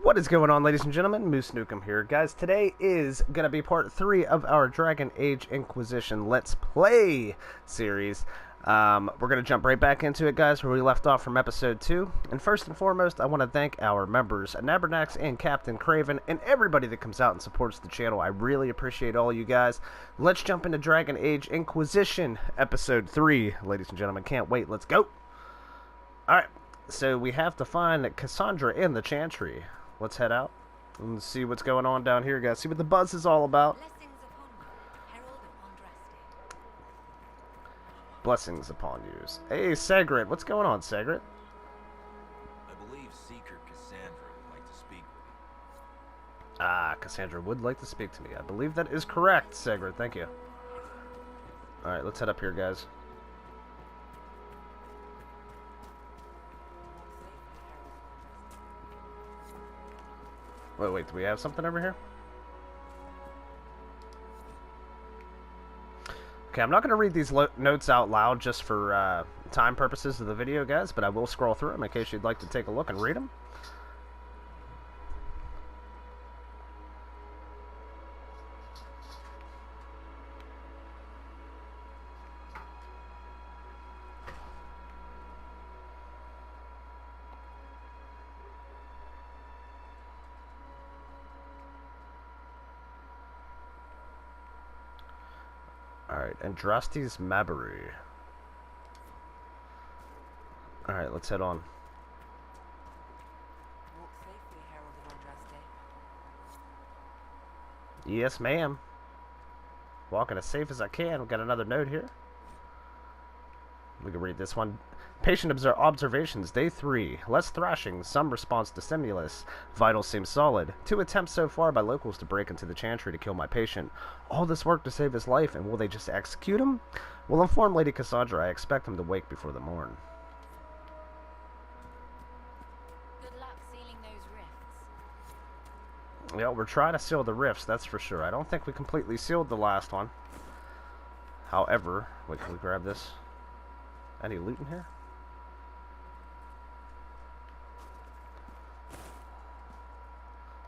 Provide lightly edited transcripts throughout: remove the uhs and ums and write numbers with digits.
What is going on, ladies and gentlemen? MooseNukem here. Guys, today is going to be part 3 of our Dragon Age Inquisition Let's Play series. We're going to jump right back into it, guys, where we left off from episode 2. And first and foremost, I want to thank our members, Nabernax and Captain Craven, and everybody that comes out and supports the channel. I really appreciate all you guys. Let's jump into Dragon Age Inquisition episode 3, ladies and gentlemen. Can't wait. Let's go. Alright, so we have to find Cassandra in the Chantry. Let's head out and see what's going on down here, guys. See what the buzz is all about. Blessings upon you. Hey, Segret. What's going on, Segret? I believe Seeker Cassandra would like to speak with you. Ah, Cassandra would like to speak to me. I believe that is correct, Segret. Thank you. Alright, let's head up here, guys. Wait, do we have something over here? Okay, I'm not going to read these notes out loud just for time purposes of the video, guys, but I will scroll through them in case you'd like to take a look and read them. Alright, Andraste's Maburu. Alright, let's head on. Walk safely, Herald of Andraste. Yes, ma'am. Walking as safe as I can. We've got another note here. We can read this one. Patient observations, day 3. Less thrashing, some response to stimulus. Vitals seem solid. 2 attempts so far by locals to break into the Chantry to kill my patient. All this work to save his life, and will they just execute him? Will inform Lady Cassandra I expect him to wake before the morn. Good luck sealing those rifts. Yeah, we're trying to seal the rifts, that's for sure. I don't think we completely sealed the last one. However, wait, can we grab this? Any loot in here?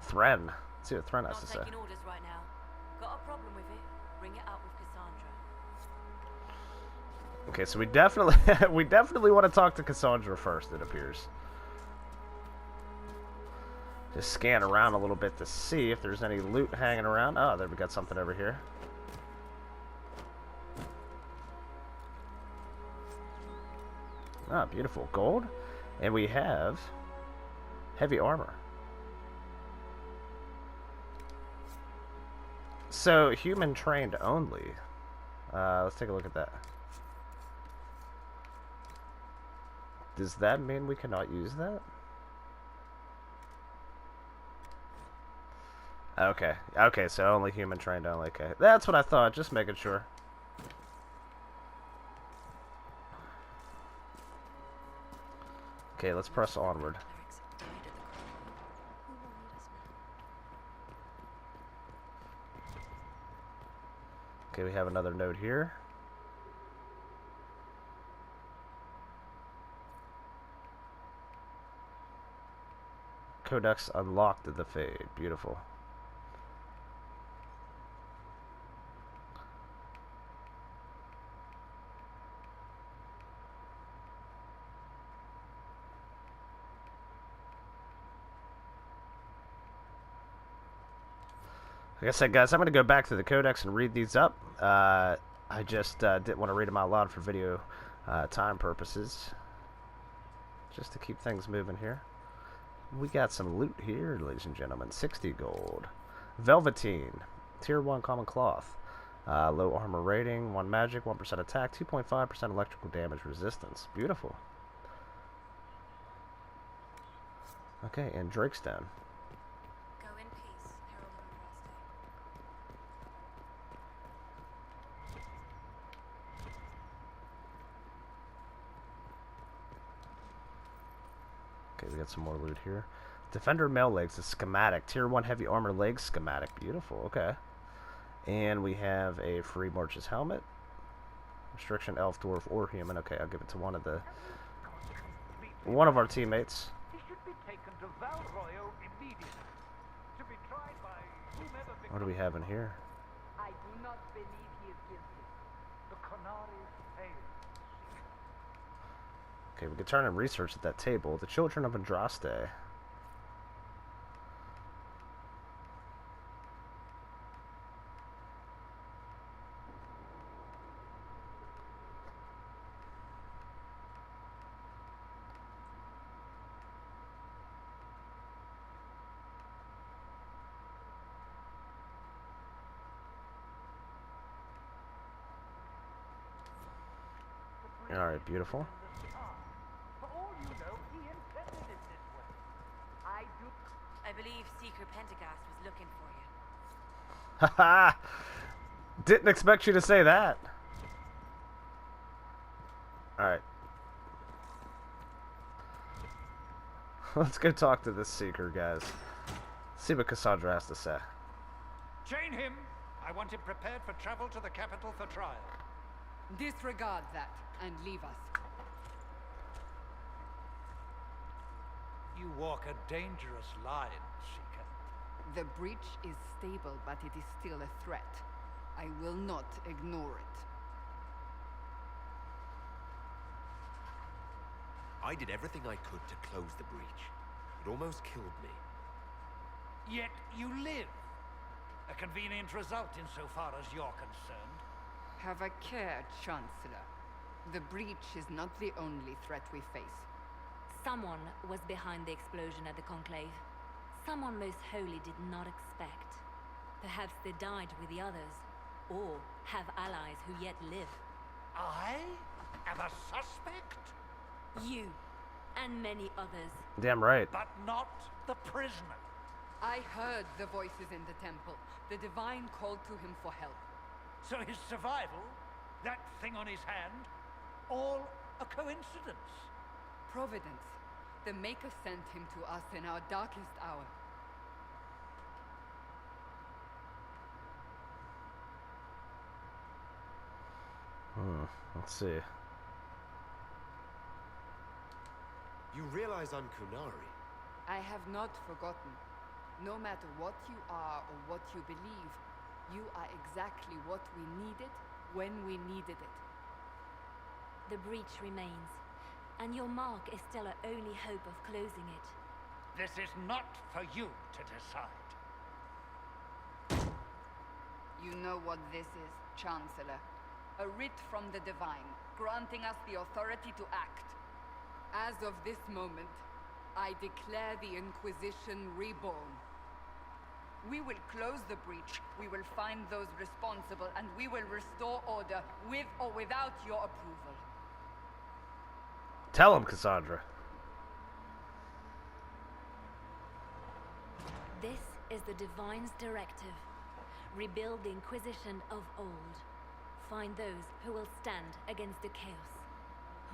Thren. Let's see what Thren has to say. Not taking orders right now. Got a problem with it? Bring it up with Cassandra. Okay, so we definitely want to talk to Cassandra first, it appears. Just scan around a little bit to see if there's any loot hanging around. Oh, there we got something over here. Ah, beautiful. Gold. And we have heavy armor. So, human trained only. Let's take a look at that. Does that mean we cannot use that? Okay, so only human trained only. Okay, that's what I thought, just making sure. Okay, let's press onward. Okay, we have another note here. Codex unlocked at the Fade. Beautiful. Like I said, guys, I'm going to go back to the Codex and read these up. I just didn't want to read them out loud for video time purposes. Just to keep things moving here. We got some loot here, ladies and gentlemen. 60 gold. Velveteen. Tier 1 common cloth. Low armor rating, 1 magic, 1% attack, 2.5% electrical damage resistance. Beautiful. Okay, and Drakestone. Go in peace, Herald of Andraste. Okay, we got some more loot here. Defender mail legs, a schematic. Tier 1 heavy armor legs schematic. Beautiful, okay. And we have a free March's helmet. Restriction elf, dwarf, or human. Okay, I'll give it to one of our teammates. He should be taken to Val Royal immediately. What do we have in here? I do not believe he is guilty. The Qunari failed. Okay, we could turn and research at that table. The children of Andraste. Alright, beautiful. For all you know, he intended it this way. I believe Seeker Pentagast was looking for you. Haha! Didn't expect you to say that. Alright. Let's go talk to this Seeker, guys. See what Cassandra has to say. Chain him. I want him prepared for travel to the capital for trial. Disregard that and leave us. You walk a dangerous line, Seeker. The breach is stable, but it is still a threat. I will not ignore it. I did everything I could to close the breach. It almost killed me. Yet you live. A convenient result insofar as you're concerned. Have a care, Chancellor. The breach is not the only threat we face. Someone was behind the explosion at the Conclave. Someone Most Holy did not expect. Perhaps they died with the others, or have allies who yet live. I am a suspect? You, and many others. Damn right. But not the prisoner. I heard the voices in the temple. The Divine called to him for help. So his survival, that thing on his hand, all a coincidence. Providence. The Maker sent him to us in our darkest hour. Let's see. You realize I'm Qunari? I have not forgotten. No matter what you are or what you believe, you are exactly what we needed when we needed it. The breach remains, and your mark is still our only hope of closing it. This is not for you to decide. You know what this is, Chancellor. A writ from the Divine, granting us the authority to act. As of this moment, I declare the Inquisition reborn. We will close the breach, we will find those responsible, and we will restore order, with or without your approval. Tell him, Cassandra. This is the Divine's directive. Rebuild the Inquisition of old. Find those who will stand against the chaos.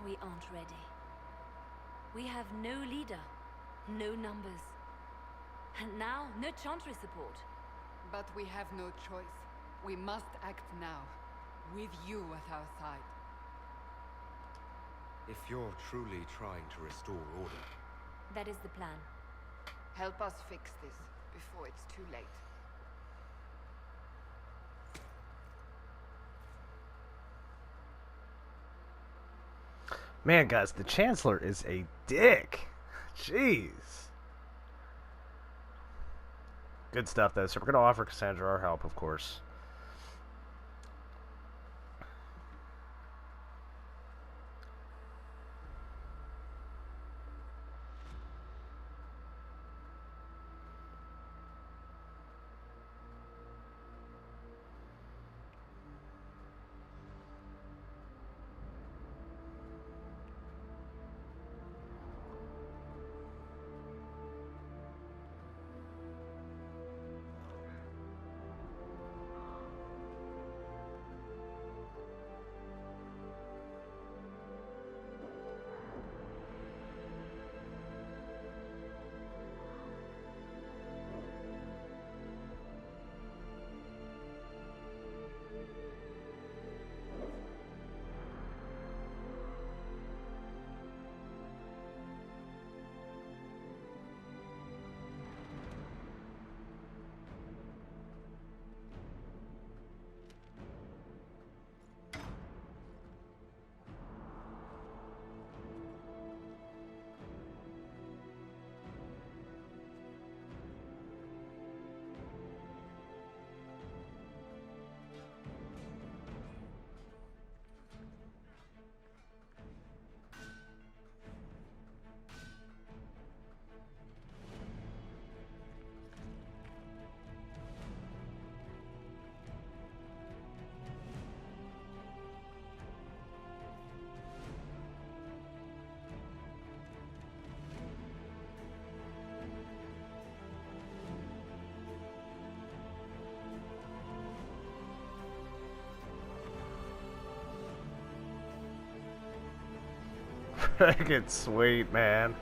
We aren't ready. We have no leader, no numbers. And now, no Chantry support. But we have no choice. We must act now, with you at our side. If you're truly trying to restore order, That is the plan. Help us fix this, before it's too late. Man, guys, the Chancellor is a dick. Jeez. Good stuff, though. So we're going to offer Cassandra our help, of course. Freaking sweet, man.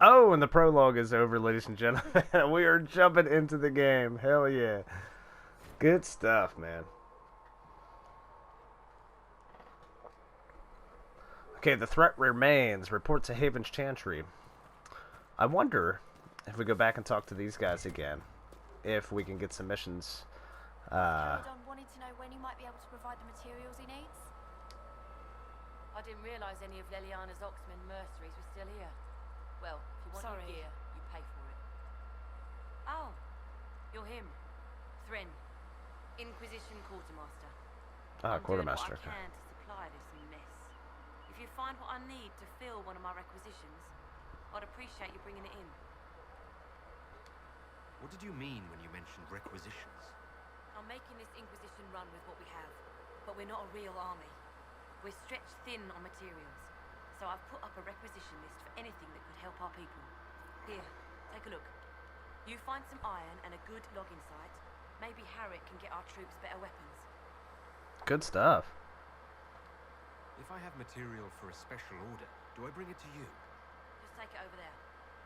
Oh, and the prologue is over, ladies and gentlemen. We are jumping into the game. Hell yeah. Good stuff, man. Okay, the threat remains. Report to Haven's Chantry. I wonder if we go back and talk to these guys again, if we can get some missions. Caradon wanted to know when you might be able to provide the materials he needs. I didn't realize any of Leliana's Oxman mercenaries were still here. Well, if you want Sorry. your gear, you pay for it. Oh, you're him. Thren. Inquisition Quartermaster. Ah, Quartermaster. I'm doing what I can to supply this mess. If you find what I need to fill one of my requisitions, I'd appreciate you bringing it in. What did you mean when you mentioned requisitions? I'm making this Inquisition run with what we have, but we're not a real army. We're stretched thin on materials, so I've put up a requisition list for anything that could help our people. Here, take a look. You find some iron and a good logging site, maybe Harriet can get our troops better weapons. Good stuff. If I have material for a special order, do I bring it to you? Just take it over there.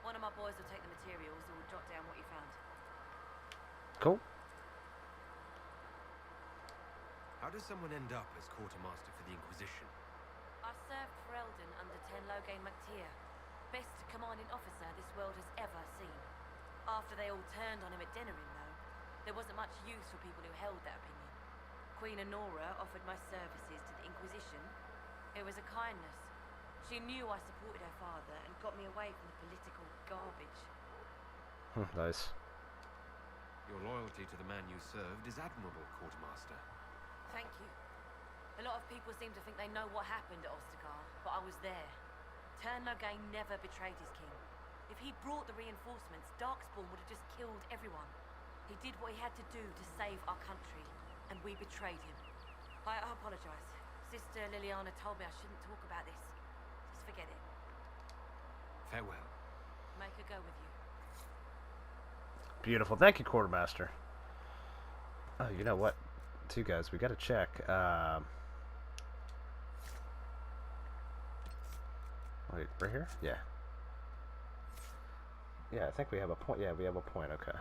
One of my boys will take the materials or jot down what you found. Cool. How does someone end up as quartermaster for the Inquisition? I served for Eldon under Ten Loghain MacTier, best commanding officer this world has ever seen. After they all turned on him at Denerim, though, there wasn't much use for people who held that opinion. Queen Honora offered my services to the Inquisition. It was a kindness. She knew I supported her father and got me away from the political garbage. Nice. Your loyalty to the man you served is admirable, quartermaster. Thank you. A lot of people seem to think they know what happened at Ostagar, but I was there. Tern Loghain never betrayed his king. If he'd brought the reinforcements, Darkspawn would have just killed everyone. He did what he had to do to save our country, and we betrayed him. I apologize. Sister Liliana told me I shouldn't talk about this. Just forget it. Farewell. Make her go with you. Beautiful. Thank you, Quartermaster. Oh, you know what? Too, guys, we got to check. Wait, right here? Yeah. Yeah, I think we have a point. Yeah, we have a point. Okay.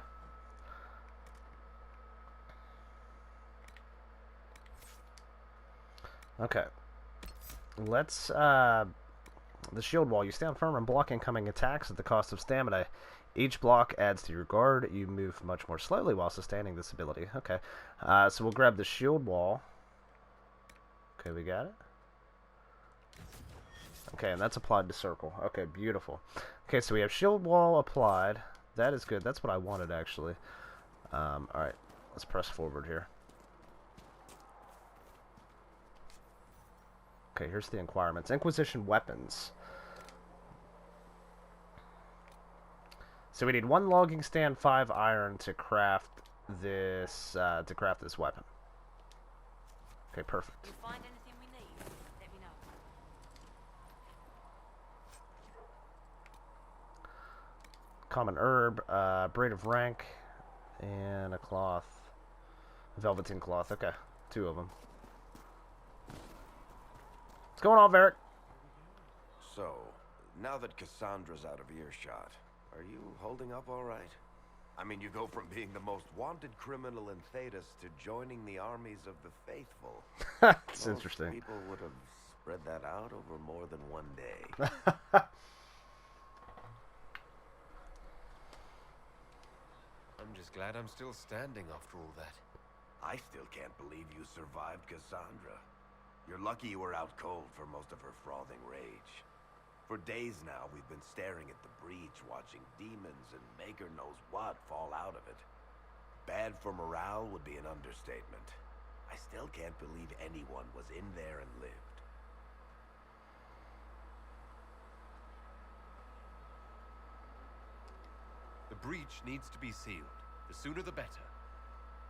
Okay. Let's, the shield wall. You stand firm and block incoming attacks at the cost of stamina. Each block adds to your guard. You move much more slowly while sustaining this ability. Okay. So we'll grab the shield wall. Okay, we got it. Okay, and that's applied to circle. Okay, beautiful. Okay, so we have shield wall applied. That is good. That's what I wanted, actually. Alright, let's press forward here. Okay, here's the requirements. Inquisition weapons. So we need 1 logging stand, 5 iron to craft this weapon. Okay, perfect. If you find anything we need, let me know. Common herb, braid of rank, and a cloth. Velveteen cloth. Okay, 2 of them. What's going on, Varric? So, now that Cassandra's out of earshot, are you holding up all right? I mean, you go from being the most wanted criminal in Thedas to joining the armies of the faithful. That's Most interesting. people would have spread that out over more than one day. I'm just glad I'm still standing after all that. I still can't believe you survived Cassandra. You're lucky you were out cold for most of her frothing rage. For days now, we've been staring at the breach, watching demons and maker knows what fall out of it. Bad for morale would be an understatement. I still can't believe anyone was in there and lived. The breach needs to be sealed. The sooner the better.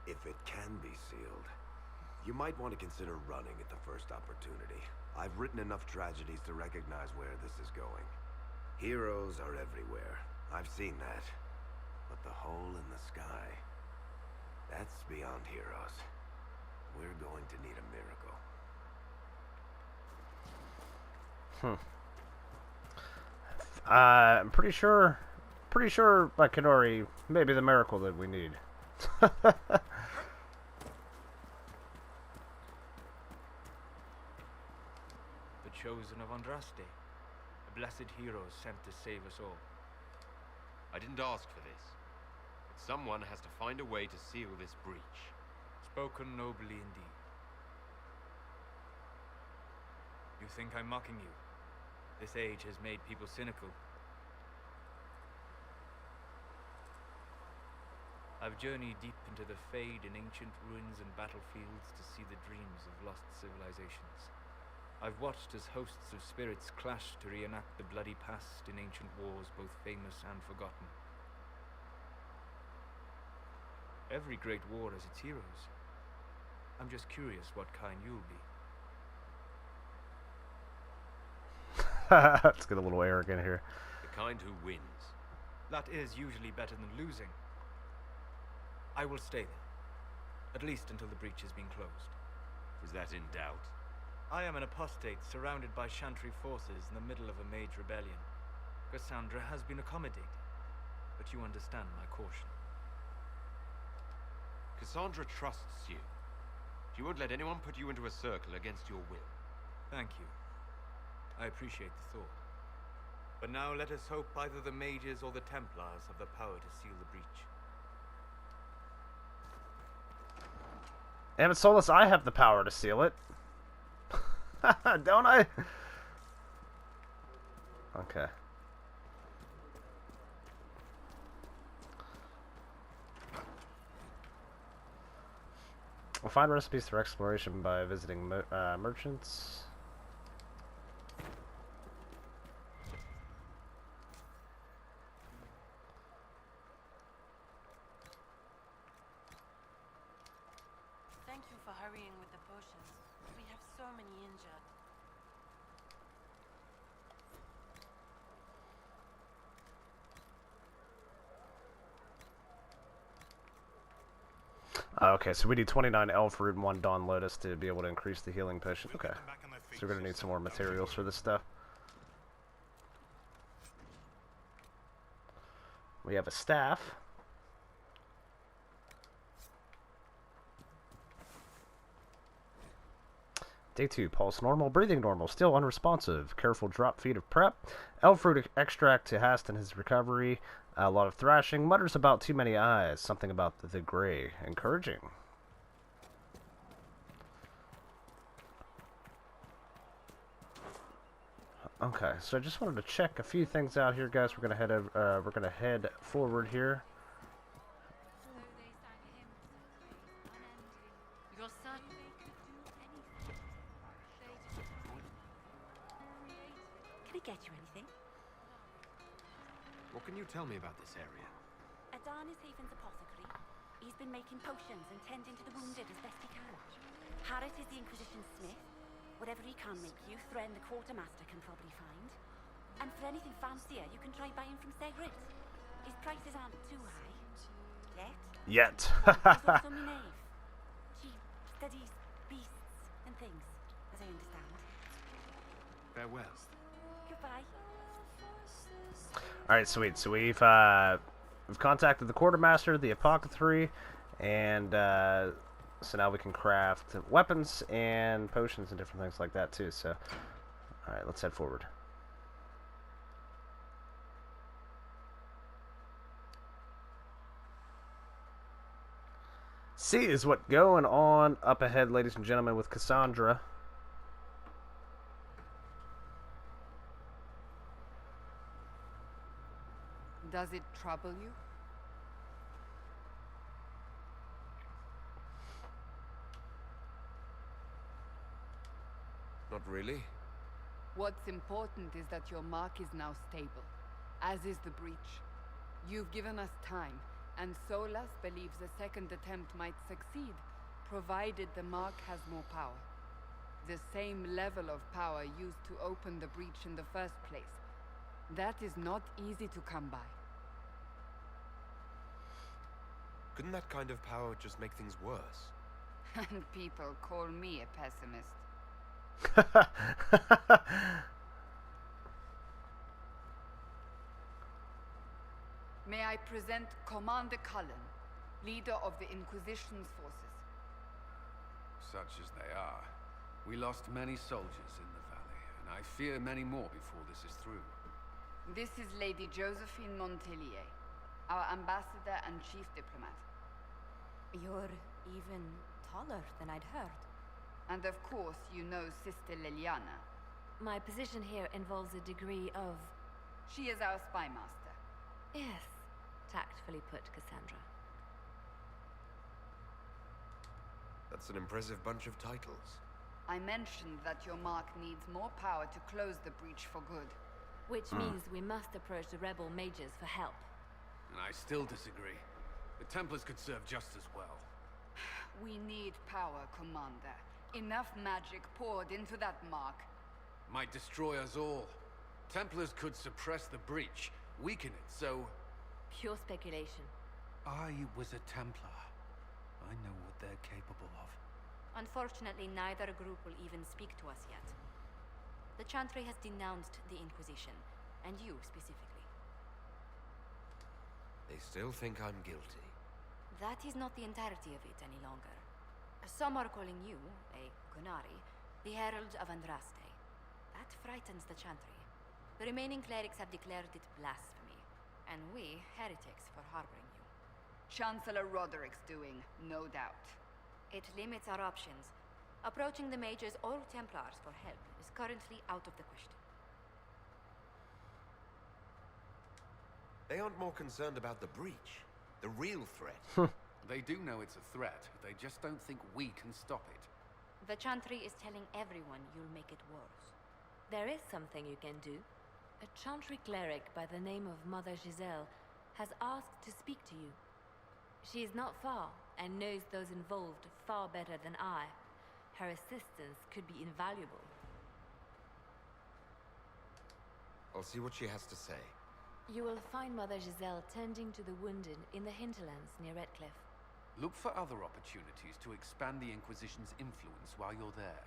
If it can be sealed, you might want to consider running at the first opportunity. I've written enough tragedies to recognize where this is going. Heroes are everywhere. I've seen that. But the hole in the sky... That's beyond heroes. We're going to need a miracle. I'm pretty sure by Kenori, maybe the miracle that we need. The chosen of Andraste, a blessed hero sent to save us all. I didn't ask for this, but someone has to find a way to seal this breach. Spoken nobly indeed. You think I'm mocking you? This age has made people cynical. I've journeyed deep into the fade in ancient ruins and battlefields to see the dreams of lost civilizations. I've watched as hosts of spirits clash to reenact the bloody past in ancient wars, both famous and forgotten. Every great war has its heroes. I'm just curious what kind you'll be. Let's get a little arrogant here. The kind who wins. That is usually better than losing. I will stay there, at least until the breach has been closed. Is that in doubt? I am an apostate surrounded by Chantry forces in the middle of a mage rebellion. Cassandra has been accommodated, but you understand my caution. Cassandra trusts you. She won't let anyone put you into a circle against your will. Thank you. I appreciate the thought. But now let us hope either the mages or the Templars have the power to seal the breach. Damn it, Solus, I have the power to seal it. Don't I? Okay. We'll find recipes through exploration by visiting merchants. Thank you for hurrying with the potions. We have so many injured. Okay, so we need 29 elf root and 1 dawn lotus to be able to increase the healing potion. Okay, so we're gonna need some more materials for this stuff. We have a staff. Day 2, pulse normal, breathing normal, still unresponsive. Careful drop feed of prep. Elf root extract to hasten his recovery. A lot of thrashing. Mutters about too many eyes. Something about the gray. Encouraging. Okay, so I just wanted to check a few things out here, guys. We're gonna head over, we're gonna head forward here. You're certain? Can I get you anything? What can you tell me about this area? Adan is Haven's apothecary. He's been making potions and tending to the wounded as best he can. Harris is the Inquisition smith. Whatever he can make you, Thren the quartermaster can probably find. And for anything fancier, you can try buying from Segrit. His prices aren't too high. Yet. There's also Minerve. She studies beasts and things, as I understand. Farewell. Goodbye. Alright, sweet. So we've contacted the quartermaster, the apothecary, and so now we can craft weapons and potions and different things like that too. So, alright, let's head forward. See is what going on up ahead, ladies and gentlemen, with Cassandra. Does it trouble you? Not really. What's important is that your mark is now stable, as is the breach. You've given us time, and Solas believes a second attempt might succeed, provided the mark has more power. The same level of power used to open the breach in the first place. That is not easy to come by. Couldn't that kind of power just make things worse? And people call me a pessimist. May I present Commander Cullen, leader of the Inquisition's forces. Such as they are. We lost many soldiers in the valley, and I fear many more before this is through. This is Lady Josephine Montelier, our ambassador and chief diplomat. You're even taller than I'd heard. And of course, you know Sister Liliana. My position here involves a degree of... She is our spy master. Yes, tactfully put, Cassandra. That's an impressive bunch of titles. I mentioned that your mark needs more power to close the breach for good. Which means we must approach the rebel mages for help. And I still disagree. The Templars could serve just as well. We need power, Commander. Enough magic poured into that mark. Might destroy us all. Templars could suppress the breach, weaken it, so... Pure speculation. I was a Templar. I know what they're capable of. Unfortunately, neither group will even speak to us yet. The Chantry has denounced the Inquisition, and you specifically. They still think I'm guilty. That is not the entirety of it any longer. Some are calling you, a Gunari, the Herald of Andraste. That frightens the Chantry. The remaining clerics have declared it blasphemy, and we, heretics, for harboring you. Chancellor Roderick's doing, no doubt. It limits our options. Approaching the mages or Templars for help is currently out of the question. They aren't more concerned about the breach, the real threat. They do know it's a threat, they just don't think we can stop it. The Chantry is telling everyone you'll make it worse. There is something you can do. A Chantry cleric by the name of Mother Giselle has asked to speak to you. She is not far and knows those involved far better than I. Her assistance could be invaluable. I'll see what she has to say. You will find Mother Giselle tending to the wounded in the hinterlands near Redcliffe. Look for other opportunities to expand the Inquisition's influence while you're there.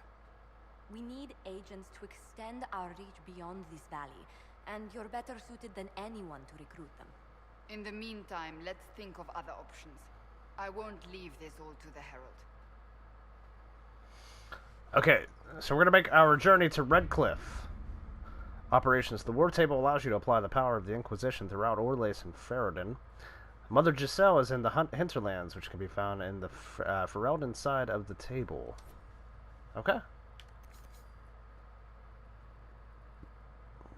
We need agents to extend our reach beyond this valley, and you're better suited than anyone to recruit them. In the meantime, let's think of other options. I won't leave this all to the Herald. Okay, so we're going to make our journey to Redcliffe. Operations. The war table allows you to apply the power of the Inquisition throughout Orlais and Ferrodin. Mother Giselle is in the hinterlands, which can be found in the Ferelden side of the table. Okay.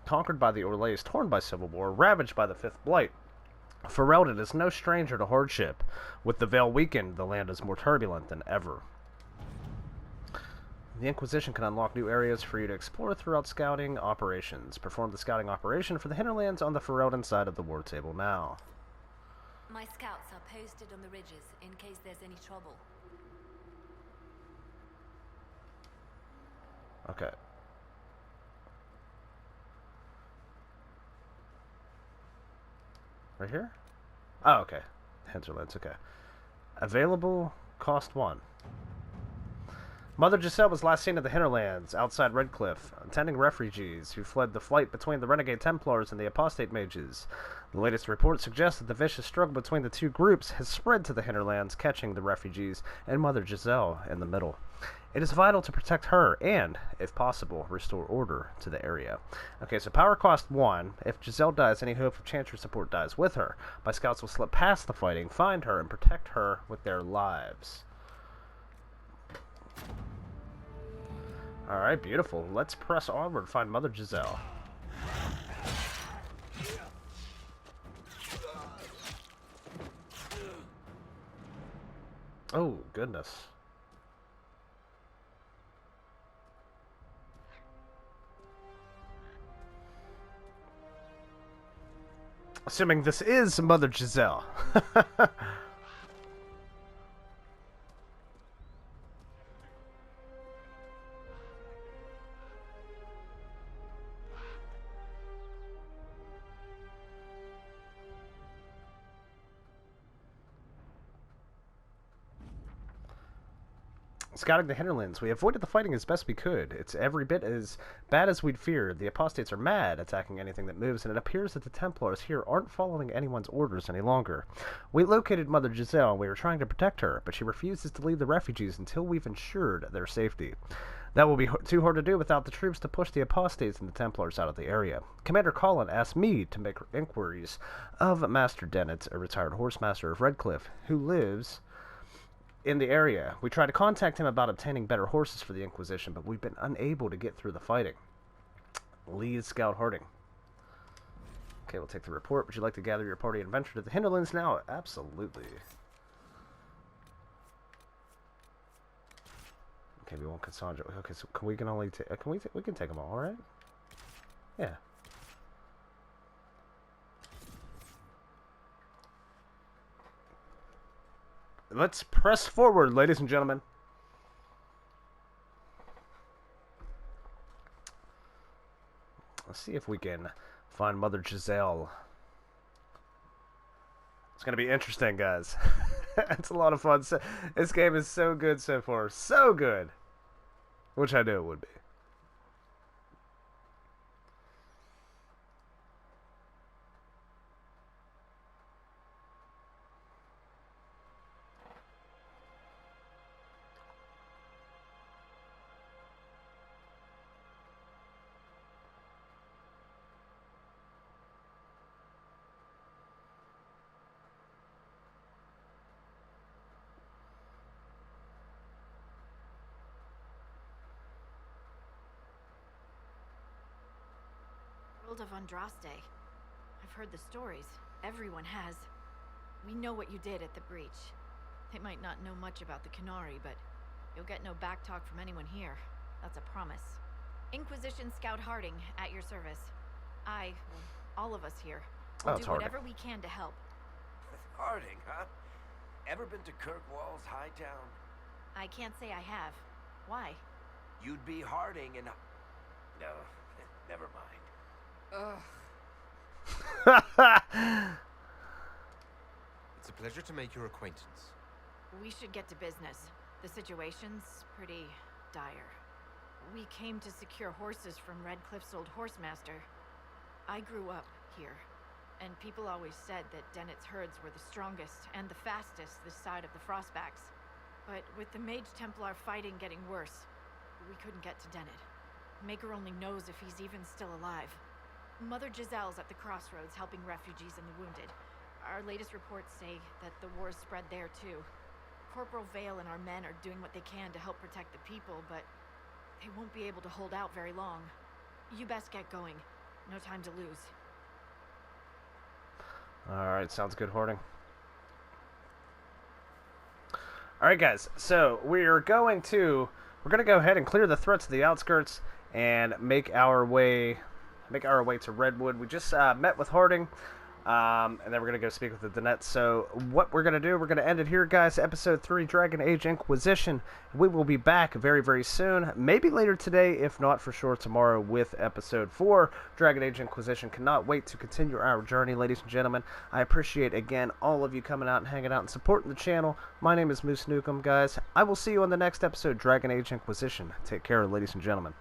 Conquered by the Orlais, torn by civil war, ravaged by the Fifth Blight, Ferelden is no stranger to hardship. With the Veil weakened, the land is more turbulent than ever. The Inquisition can unlock new areas for you to explore throughout scouting operations. Perform the scouting operation for the hinterlands on the Ferelden side of the war table now. My scouts are posted on the ridges in case there's any trouble. Okay. Right here? Oh, okay. Hinterlands, okay. Available, cost 1. Mother Giselle was last seen in the hinterlands, outside Redcliffe, attending refugees who fled the fight between the renegade Templars and the apostate mages. The latest report suggests that the vicious struggle between the two groups has spread to the hinterlands, catching the refugees and Mother Giselle in the middle. It is vital to protect her and, if possible, restore order to the area. Okay, so power cost 1. If Giselle dies, any hope of Chantry support dies with her. My scouts will slip past the fighting, find her, and protect her with their lives. Alright, beautiful. Let's press onward, find Mother Giselle. Oh, goodness. Assuming this is Mother Giselle. Scouting the hinterlands, we avoided the fighting as best we could. It's every bit as bad as we'd feared. The apostates are mad, attacking anything that moves, and it appears that the Templars here aren't following anyone's orders any longer. We located Mother Giselle, and we were trying to protect her, but she refuses to leave the refugees until we've ensured their safety. That will be too hard to do without the troops to push the apostates and the Templars out of the area. Commander Colin asked me to make inquiries of Master Dennett, a retired horsemaster of Redcliffe, who lives in the area. We tried to contact him about obtaining better horses for the Inquisition, but we've been unable to get through the fighting. Lee's Scout Harding. Okay, we'll take the report. Would you like to gather your party and venture to the hinterlands now? Absolutely. Okay, we want Cassandra. Okay, so we can only take. We can take them all, right? Yeah. Let's press forward, ladies and gentlemen. Let's see if we can find Mother Giselle. It's going to be interesting, guys. It's a lot of fun. This game is so good so far. So good. Which I knew it would be. Of Andraste. I've heard the stories. Everyone has. We know what you did at the breach. They might not know much about the Canary, but you'll get no backtalk from anyone here. That's a promise. Inquisition Scout Harding, at your service. All of us here, will do whatever we can to help. Harding, huh? Ever been to Kirkwall's Hightown? I can't say I have. Why? You'd be Harding and... No, never mind. It's a pleasure to make your acquaintance. We should get to business. The situation's pretty dire. We came to secure horses from Redcliffe's old horsemaster. I grew up here, and people always said that Dennett's herds were the strongest and the fastest this side of the Frostbacks. But with the Mage Templar fighting getting worse, we couldn't get to Dennett. Maker only knows if he's even still alive. Mother Giselle's at the crossroads helping refugees and the wounded. Our latest reports say that the war's spread there too. Corporal Vale and our men are doing what they can to help protect the people, but they won't be able to hold out very long. You best get going. No time to lose. Alright, sounds good, Harding. Alright, guys, so we're going to go ahead and clear the threats of the outskirts and make our way to Redwood. We just met with Harding, and then we're going to go speak with the Dennett. So what we're going to do, we're going to end it here, guys. Episode 3, Dragon Age Inquisition. We will be back very, very soon. Maybe later today, if not for sure tomorrow, with Episode 4, Dragon Age Inquisition. Cannot wait to continue our journey, ladies and gentlemen. I appreciate, again, all of you coming out and hanging out and supporting the channel. My name is MooseNukem, guys. I will see you on the next episode, Dragon Age Inquisition. Take care, ladies and gentlemen.